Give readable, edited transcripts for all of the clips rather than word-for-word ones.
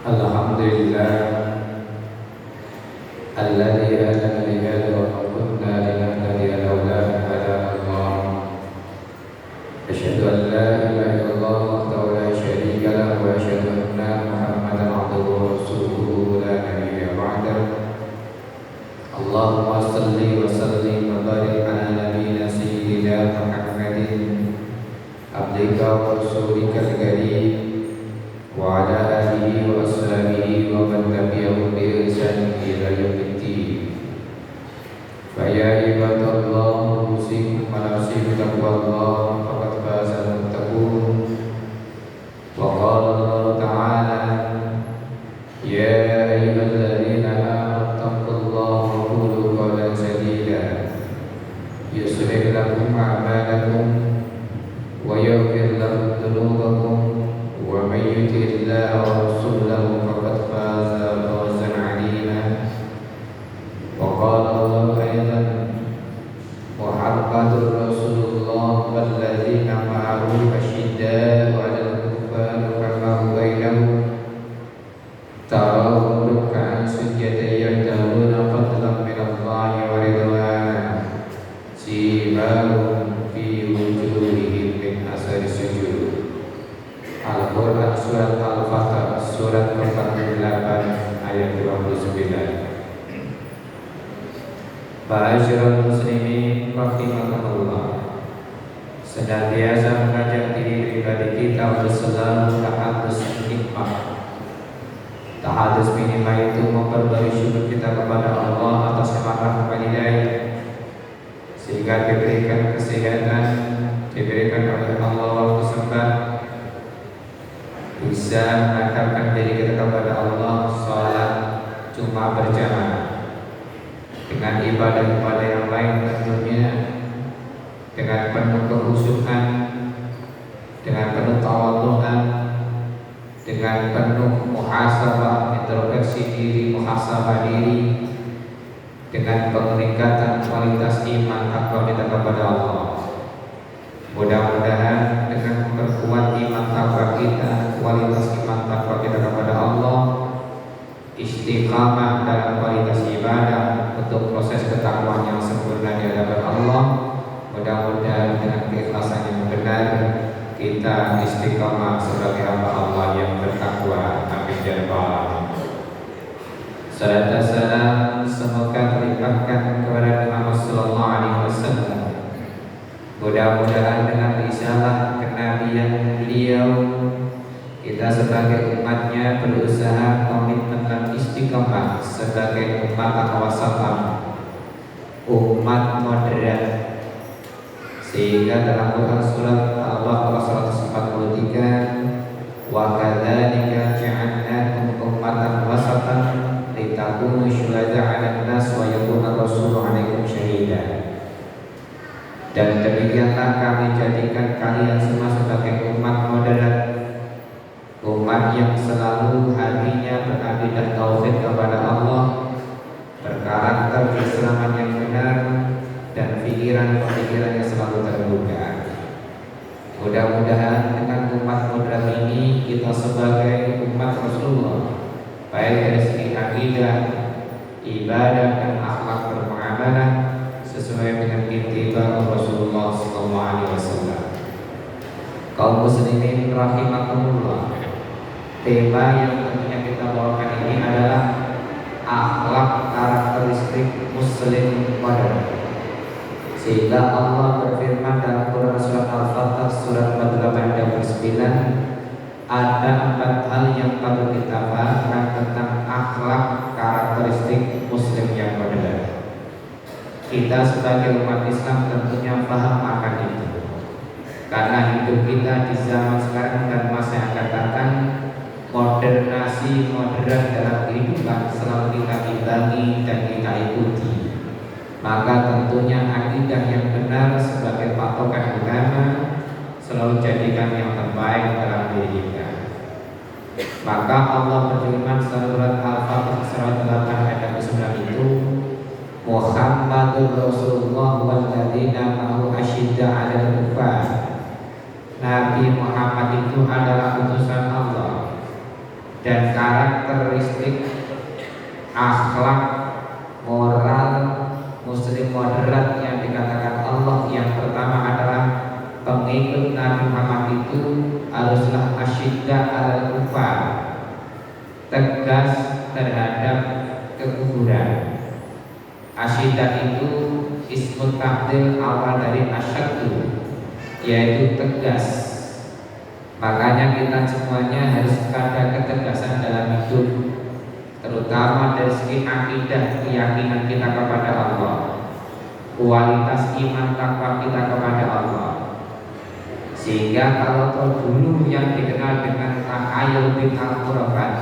Alhamdulillah alladzi hadana li hadza wa ma kunna linahtadiya laula an hadana Allah. Asyhadu an la ilaha illallah wahdahu la syarika lahu wa asyhadu anna Muhammadan abduhu wa rasuluhu la nabiyya ba'dahu. Allahumma shalli wa sallim wa barik ala nabiyyina sayyidina Muhammadin abdika wa rasulika al-karim wa ala alihi wa ashabihi wa man tabi'ahum bi ihsan ila yaumiddin. Fa ya ibadallah usikum wa nafsi bitaqwallah faqad faza al-muttaqun. Wa qala Allah ta'ala ya ayyuhalladzina amanu taqullaha wa qulu qawlan sadida yuslih lakum a'malakum wa yaghfir lakum dhunubakum wa may yuti'illah wa rasulahu faqad faza fawzan 'azima. Wa qala Allah aidan Muhammadur Rasulullah walladzina ma'ahu asyidda'u 'alal kuffari rahamau bainahum tarahum ruk'an sujjadan yabtaghuna fadlan minallahi wa ridwana simahum fi wujuhihim min athari sujud. Al-Quran Surat Al-Fatah Surat ke-48 ayat 29. Ma'asyiral muslimin rahimakumullah, senantiasa mengajak diri pribadi kita untuk selalu tahadus nikmat. Tahadus minimal itu memperbarui syukur kita kepada Allah atas nikmat walidain, sehingga diberikan kesehatan, diberikan oleh Allah waktu sempat, bisa mendekatkan diri kita kepada Allah, sholat cuma berjamaah dengan ibadah-ibadah yang lain tentunya dengan penuh kekhusyukan, dengan penuh tawadhu'an, dengan penuh muhasabah, introspeksi diri, muhasabah diri, dengan peningkatan kualitas iman takwa kita kepada Allah. Mudah-mudahan dengan memperkuat iman takwa kita, kualitas iman takwa kita kepada Allah, istiqamah dalam kualitas ibadah untuk proses ketakwaan yang sempurna di hadapan Allah. Mudah-mudahan dengan keikhlasan yang benar kita istiqamah sebagai hamba Allah yang bertakwa. Amin ya rabbal alamin. Salat dan salam semoga terlimpahkan kepada Muhammad sallallahu alaihi wasallam. Mudah-mudahan dengan risalah kenabian beliau, kita sebagai umatnya berusaha komitmen dan istiqamah sebagai umat wasatan, umat moderat, sehingga dalam Quran surat Al-Baqarah 143, wa kadzalika ja'alnakum ummatan wasatan litakunu syuhada'a 'alan nas wa yakuna rasulu 'alaikum syahida. Dan demikianlah kami jadikan kalian semua sebagai umat moderat, umat yang selalu hatinya berakidah tauhid kepada Allah, berkarakter keislaman yang benar, dan pikiran-pikiran yang selalu terbuka. Mudah-mudahan dengan umat moderat ini kita sebagai umat Rasulullah, baik dari segi akidah, ibadah, dan akhlak bermuamalah sesuai dengan ittiba Rasulullah sallallahu alaihi wasallam. Kaum muslimin rahimakumullah, tema yang tentunya kita bawakan ini adalah akhlak karakteristik muslim modern. Sehingga Allah berfirman dalam Quran surat Al-Fatah surat 48 dan 9, ada 4 hal yang perlu kita paham tentang akhlak karakteristik muslim yang modern. Kita sebagai umat Islam tentunya paham akan itu, karena hidup kita di zaman sekarang dan masa yang akan datang, modernasi modern dalam kehidupan selalu kita imbangi dan kita ikuti. Maka tentunya akidah yang benar sebagai patokan agama selalu jadikan yang terbaik dalam diri kita. Maka Allah berfirman surat Al-Fatih surat 8 ayat 9 itu, Muhammadur Rasulullah walladzina ma'ahu asyidda 'alal kuffar Nabi Muhammad itu adalah utusan Allah, dan karakteristik akhlak moral muslim moderat yang dikatakan Allah yang pertama adalah pengikut Nabi Muhammad itu haruslah asyidda al kufar, tegas terhadap kekufuran. Asyidda itu ismut tafdil awal dari asyaddu, yaitu tegas. Makanya kita semuanya harus ada ketegasan dalam hidup, terutama dari segi akidah, keyakinan kita kepada Allah, kualitas iman takwa kita kepada Allah. Sehingga kalau dulu yang dikenal dengan tahayul bil al-qurban,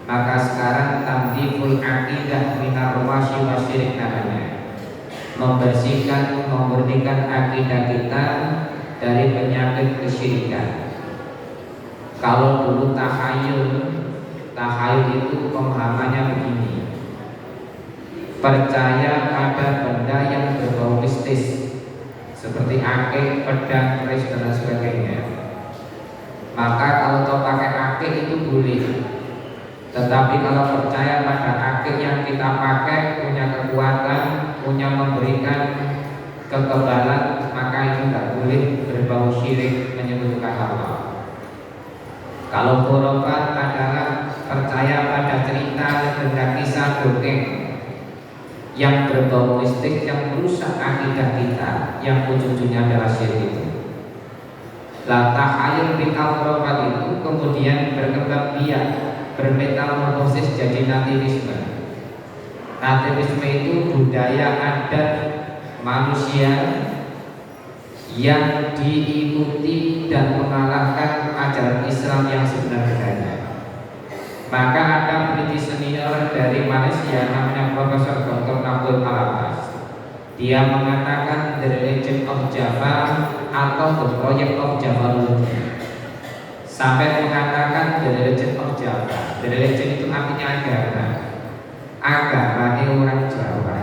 maka sekarang tandiful akidah minar wasyi wasyirik namanya, membersihkan, memurnikan akidah kita dari penyakit kesyirikan. Kalau dulu tahayul itu pemahamannya begini: percaya pada benda yang berbau mistis seperti akik, pedang, keris dan sebagainya. Maka kalau kau pakai akik itu boleh, tetapi kalau percaya pada akik yang kita pakai punya kekuatan, punya memberikan kekebalan, maka itu tidak boleh berbau syirik, menyebutkan Allah. Kalau khurafat adalah percaya pada cerita, benda kisah, dongeng yang berbau mistik, yang merusak akidah kita, yang ujung-ujungnya adalah syirik itu. Tahayul bil khurafat itu kemudian berkembang biak, bermetamorfosis jadi nativisme. Nativisme itu budaya adat manusia yang diikuti dan mengalahkan ajaran Islam yang sebenarnya. Maka ada peneliti senior dari Malaysia namanya Profesor Dr. Nabul Alatas. Dia mengatakan The Legend of Java atau The Project of Javaluddin. Sampai mengatakan The Legend of Java. The Legend itu artinya agama. Agama ini orang Jawa.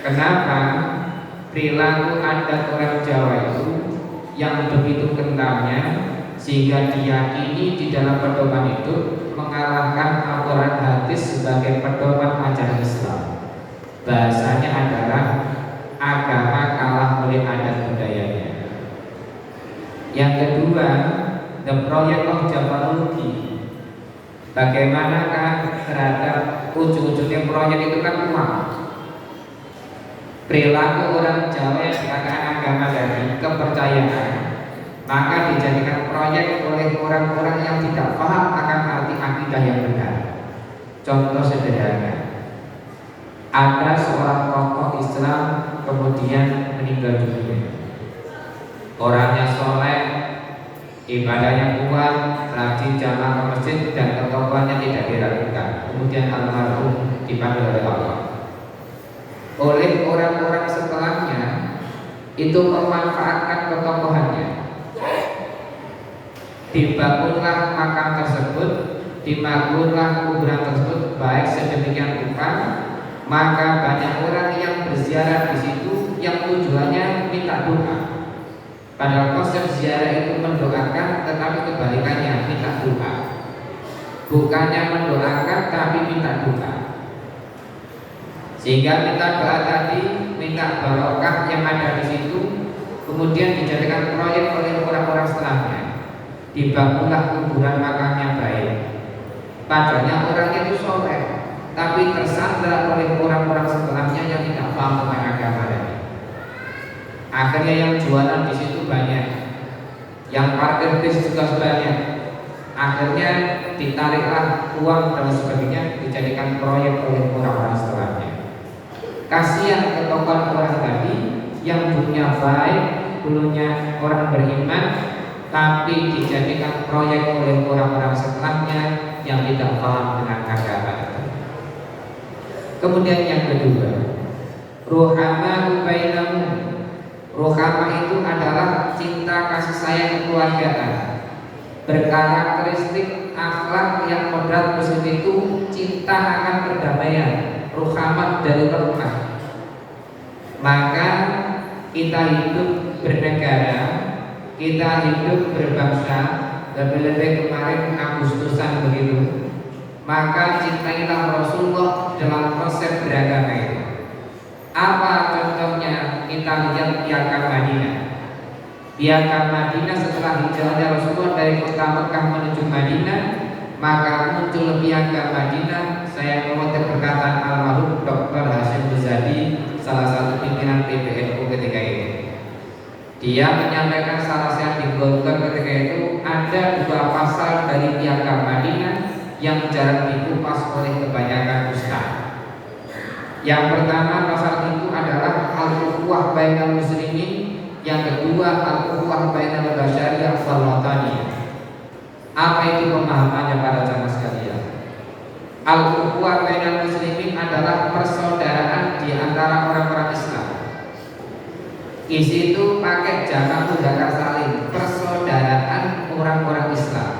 Kenapa? Perilaku adat orang Jawa itu yang begitu kentalnya sehingga diyakini di dalam pedoman itu mengalahkan Al-Quran hadis sebagai pedoman ajaran Islam. Bahasanya adalah agama kalah oleh adat budayanya. Yang kedua, The Project of Javaluddin. Bagaimanakah terhadap ujung-ujungnya proyek itu kan uang. Perilaku orang Jawa yang dikatakan agama dari kepercayaan, maka dijadikan proyek oleh orang-orang yang tidak paham akan arti akidah yang benar. Contoh sederhana, ada seorang tokoh Islam kemudian meninggal dunia. Orangnya soleh, ibadahnya kuat, rajin jamaah ke masjid, dan ketokohannya tidak diragukan. Kemudian almarhum dipanggil oleh Allah. Oleh orang-orang setelahnya itu memanfaatkan ketokohannya. Dibangunlah makam tersebut, dibangunlah kuburan tersebut baik sedemikian rupa, maka banyak orang yang berziarah di situ yang tujuannya minta doa. Padahal konsep ziarah itu mendoakan, tetapi kebalikannya minta doa. Bukannya mendoakan tapi minta doa. Sehingga minta doa tadi, minta barokah yang ada di situ, kemudian dijadikan proyek oleh orang-orang setelahnya. Dibangunlah kuburan makamnya baik. Padahal orangnya itu soleh, tapi tersandra oleh orang-orang setelahnya yang tidak paham tentang agama tadi. Akhirnya yang jualan di situ banyak, yang parkir bis juga banyak. Akhirnya ditariklah uang dan sebagainya, dijadikan proyek oleh orang-orang setelahnya. Kasihan ketokohan orang tadi yang dulunya baik, dulunya orang beriman, tapi dijadikan proyek oleh orang-orang setelahnya yang tidak paham dengan agama itu. Kemudian yang kedua, ruhama bainahum. Ruhama itu adalah cinta kasih sayang kekeluargaan, berkarakteristik akhlak yang moderat muslim itu cinta akan perdamaian, ruhama dari rumah. Maka kita hidup bernegara kita hidup berbangsa, lebih-lebih kemarin Agustusan begitu, maka cintailah Rasulullah dalam konsep beragama itu. Apa contohnya? Kita lihat Piagam Madinah. Piagam Madinah setelah hijrahnya Rasulullah dari kota Mekah menuju Madinah, maka muncul Piagam Madinah. Saya mengutip perkataan almarhum Dr. Hasyim Muzadi, salah satu pimpinan PBNU ketika itu. Dia menyampaikan salah satu di Golkar ketika itu ada 2 pasal dari Piagam Madinah yang jarang dikupas oleh kebanyakan ustaz. Yang pertama pasal itu adalah al-ukhuwah bainal muslimin, yang kedua al-ukhuwah bainal basyariyah wal wataniyah. Apa itu pemahamannya para jamaah sekalian? Al-ukhuwah bainal muslimin adalah persaudaraan di antara orang-orang Islam. Di situ pakai jamak mudzakkar salim, persaudaraan orang-orang Islam.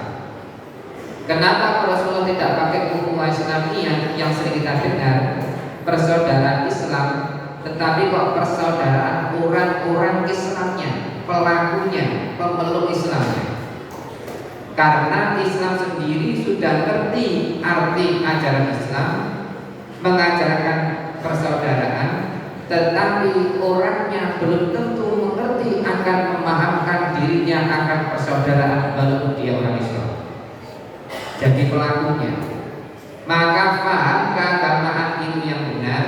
Kenapa Rasulullah tidak pakai ukhuwah Islamiyah yang sering kita dengar, persaudaraan Islam, tetapi kok persaudaraan orang-orang Islamnya, pelakunya, pemeluk Islamnya? Karena Islam sendiri sudah ngerti arti ajaran Islam, mengajarkan persaudaraan, tetapi orangnya belum tentu mengerti akan memahamkan dirinya akan persaudaraan walaupun dia orang Islam. Jadi pelakunya, maka paham keagamaan itu yang benar,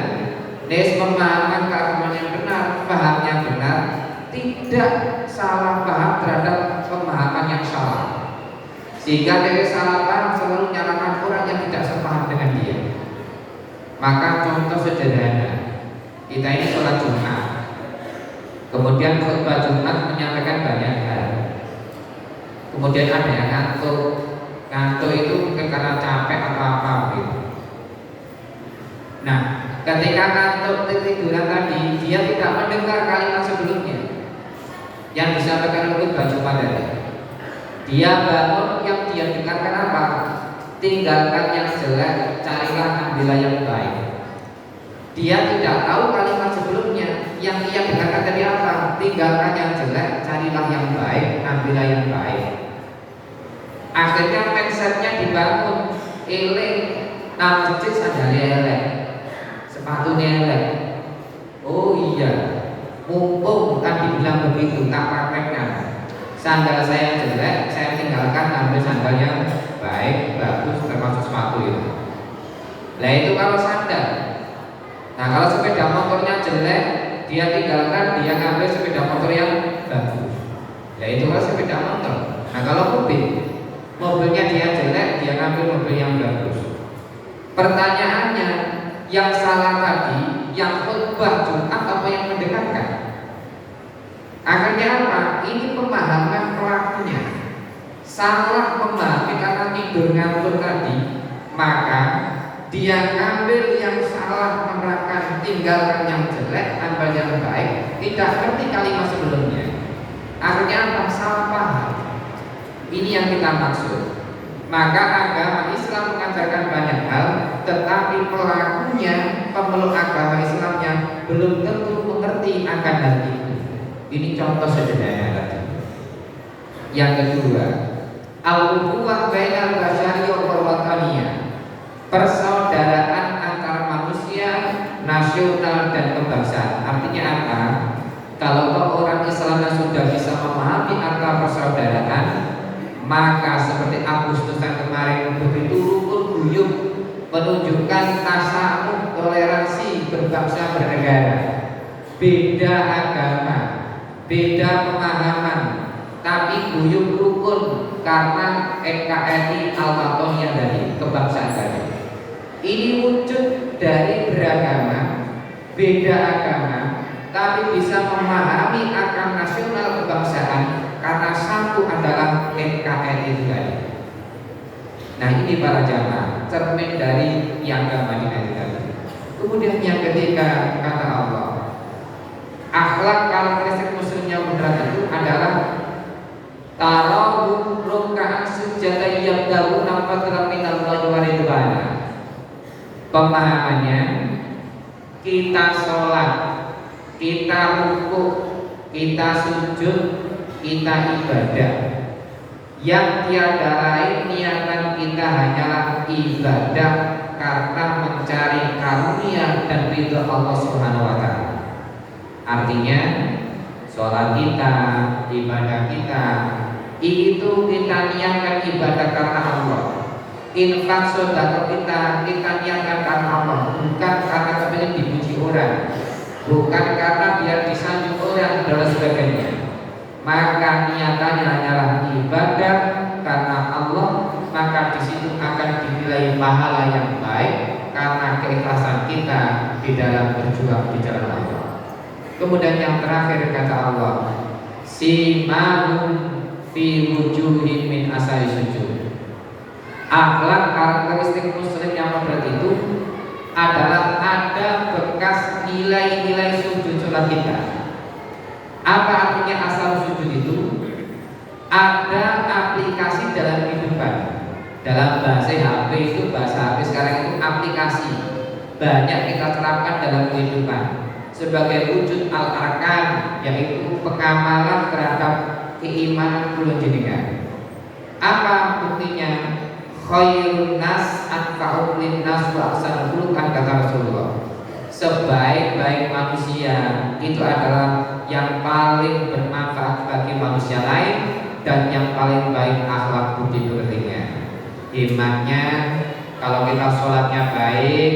pemahaman keagamaan yang benar, paham yang benar, tidak salah paham terhadap pemahaman yang salah. Sehingga dari salah paham selalu menyalahkan orang yang tidak sepaham dengan dia. Maka contoh sederhana, kita ini sholat Jumat, kemudian khutbah Jumat menyampaikan banyak hal, kemudian ada yang ngantuk itu mungkin karena capek atau apa gitu. Nah, ketika ngantuk tiduran tadi, dia tidak mendengar kalimat sebelumnya yang disampaikan oleh khutbah Jumat tadi. Dia bangun, yang dia dengarkan apa? Tinggalkan yang jelek, carilah ambillah yang baik. Dia tidak tahu kalimat sebelumnya. Yang ia dengarkan tadi apa? Tinggalkan yang jelek, carilah yang baik, ambillah yang baik. Akhirnya mindsetnya dibangun, eling, nang masjid sandalnya elek, sepatunya elek. Oh iya, mumpung tadi bilang begitu, tak praktekkan. Sandal saya jelek, saya tinggalkan, ambil sandal yang baik, bagus, termasuk sepatu itu. Nah itu kalau sandal. Nah kalau sepeda motornya jelek, dia tinggalkan, dia ngambil sepeda motor yang bagus. Ya itu kalau sepeda motor. Nah kalau mobilnya dia jelek, dia ngambil mobil yang bagus. Pertanyaannya, yang salah tadi, yang khutbah Jumat apa yang mendengarkan? Akhirnya apa? Ini pemahaman pelakunya salah memahami karena tidur ngantuk tadi, maka dia ambil yang salah, menerapkan tinggalkan yang jelek, ambil yang baik, tidak ngerti kalimat sebelumnya. Akhirnya apa? Salah paham. Ini yang kita maksud. Maka agama Islam mengajarkan banyak hal, tetapi pelakunya, pemeluk agama Islamnya belum tentu mengerti akan hal itu. Ini contoh sederhana tadi. Yang kedua, al-ukhuwah bainal basyariyah wal wataniyah, persaudaraan antara manusia, nasional dan kebangsaan. Artinya apa? Kalau orang Islam sudah bisa memahami antara persaudaraan, maka seperti Agustusan kemarin begitu rukun guyup, menunjukkan tasamuh, toleransi berbangsa bernegara. Beda agama, beda pemahaman, tapi guyup rukun karena NKRI al-wataniyah dari kebangsaan tadi. Ini wujud dari beragama, beda agama, tapi bisa memahami akan nasional kebangsaan karena satu adalah NKRI itu tadi. Nah ini para jamaah cermin dari Piagam Madinah itu tadi. Kemudian yang ketiga, kata Allah, akhlak karakteristik muslim yang benar itu adalah tarawuh ruk'an sujada yabda'una fadlan minallahi wa ridwana. Pemahamannya, kita sholat, kita rukuk, kita sujud, kita ibadah, yang tiada lain niatan kita hanyalah ibadah karena mencari karunia dan ridha Allah Subhanahu wa taala. Artinya sholat kita, ibadah kita itu kita niatkan ibadah karena Allah. Infak sedekah kita niatkan karena Allah, bukan karena kepingin dipuji orang, bukan karena biar disanjung orang dan sebagainya. Maka niatannya hanyalah ibadah karena Allah, maka di situ akan dinilai pahala yang baik karena keikhlasan kita di dalam berjuang di jalan Allah. Kemudian yang terakhir kata Allah, simahum fi wujuhim min asari sujud. Akhlak karakteristik muslim yang moderat itu adalah ada bekas nilai-nilai sujud sholat kita. Apa artinya asal sujud itu? Ada aplikasi dalam kehidupan. Dalam bahasa HP itu, bahasa HP sekarang itu aplikasi. Banyak kita terapkan dalam kehidupan sebagai wujud al-arkan, yaitu pengamalan terhadap keimanan kula jenengan. Apa buktinya? Khairun nas anfa'u linnas wa ahsanu khuluqan, kata Rasulullah. Sebaik-baik manusia itu adalah yang paling bermanfaat bagi manusia lain dan yang paling baik akhlak budi pekertinya. Imannya, kalau kita sholatnya baik,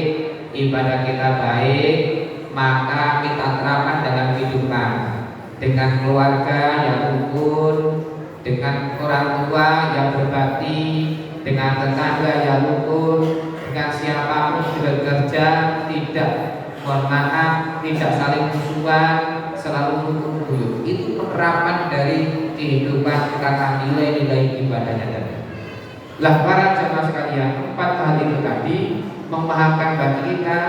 ibadah kita baik, maka kita terapkan dalam kehidupan dengan keluarga yang rukun, dengan orang tua yang berbakti, dengan tetangga yang rukun, dengan siapapun bekerja tidak mohon maaf, tidak saling musuhan, selalu rukun dulu. Itu penerapan dari kehidupan karena nilai-nilai ibadahnya tadi. Lah para jemaah sekalian, 4 hal itu tadi memahamkan bagi kita,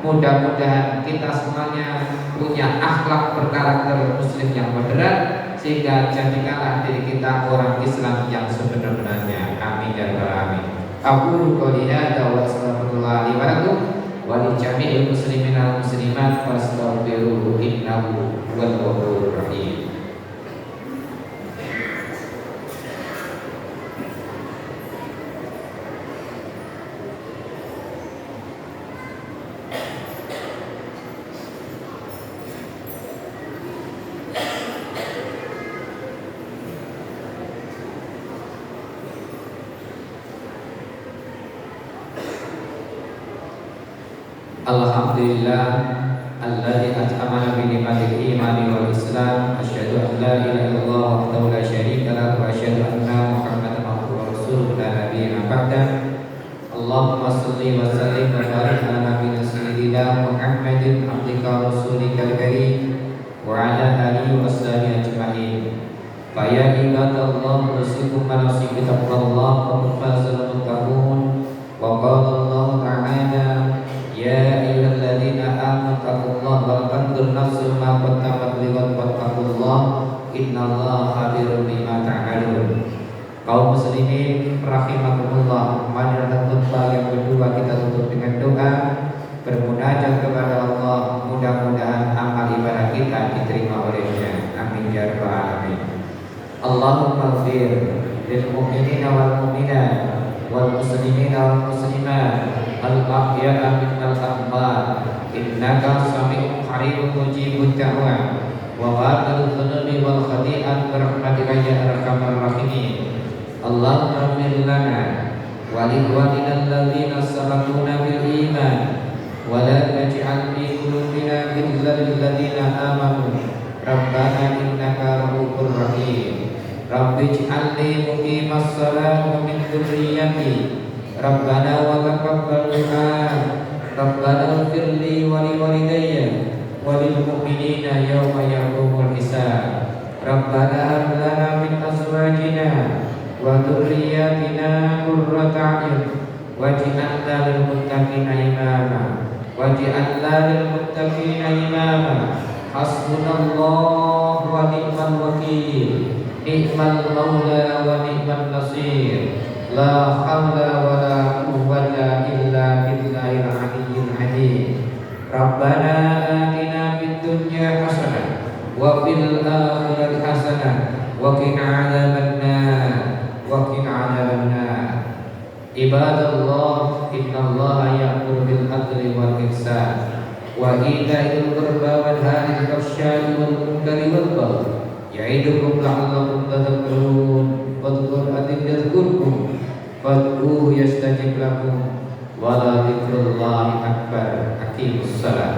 mudah-mudahan kita semuanya punya akhlak berkarakter muslim yang moderat, sehingga jadikanlah diri kita orang Islam yang sebenar-benarnya. Amin ya rabbal alamin. Aku qouli hadza wa astaghfirullahi wa lakum wa li jami'il muslimin wal muslimat fastaghfiruhu innahu huwal ghafurur rahim. Alhamdulillah alladzi at'amana bi ni'matil imani wal islam. Asyhadu an la ilaha illallah wahdahu la syarika lahu wa asyhadu anna Muhammadan abduhu wa rasuluhu la nabiyya ba'da. Allahumma shalli wa sallim wa barik ala nabiyyina sayyidina Muhammadin abdika wa rasulika al-karim wa ala alihi wa sahbihi ajma'in. Fa ya ibadallah usikum wa nasikum taqwallah wa fazal muttaqun. Wa qala Allah ta'ala ya ayyuhalladzina amanu taqullaha wa tanzur nafsum ma qaddamat lighad wattaqullaha innallaha khabirun bima ta'malun. Kaum muslimin rahimakumullah, pada khutbah yang kedua kita tutup dengan doa bermunajat kepada Allah, mudah-mudahan amal ibadah kita diterima olehnya. Amin ya rabbal alamin. Allahumma ighfir lil mu'minina wal mu'minat wal muslimina wal muslimat al-ahya'a minal amwat innaka sami'un qaribun mujibud da'wah wa wadul dhunubi wal khati'at birahmatika ya arhamar rahimin. Allahumma ighfir lana wa li ikhwanina alladhina sabaquna bil iman wa la taj'al fi qulubina ghillan lil ladzina amanu rabbana innaka ra'ufur rahim. Rabbi ij'alni muqimas salati wa min dhurriyyati Rabbana wa taqabbal du'a. Rabbana ighfir li wa li walidayya wa lil mu'minina yawma yaqumul hisab. Rabbana hab lana min azwajina wa dhurriyyatina qurrata a'yun waj'alna lil muttaqina imama waj'alna lil muttaqina imama. Hasbunallahu wa ni'mal wakeel, ni'mal maula wa ni'man nasir. La haula wa la quwwata illa billahil aliyyil azim. Rabbana atina fid dunya hasanah wa fil akhirati hasanah wa وقنا عذاب النار وقنا عذاب النار عباد الله إن الله يأمر بالعدل والإحسان وإيتاء ذي القربى وينهى عن الفحشاء والمنكر والبغي يعظكم لعلكم تذكرون واذكروا الذكر يذكركم فادعوه يستجب لكم ولذكر الله أكبر أقيموا الصلاة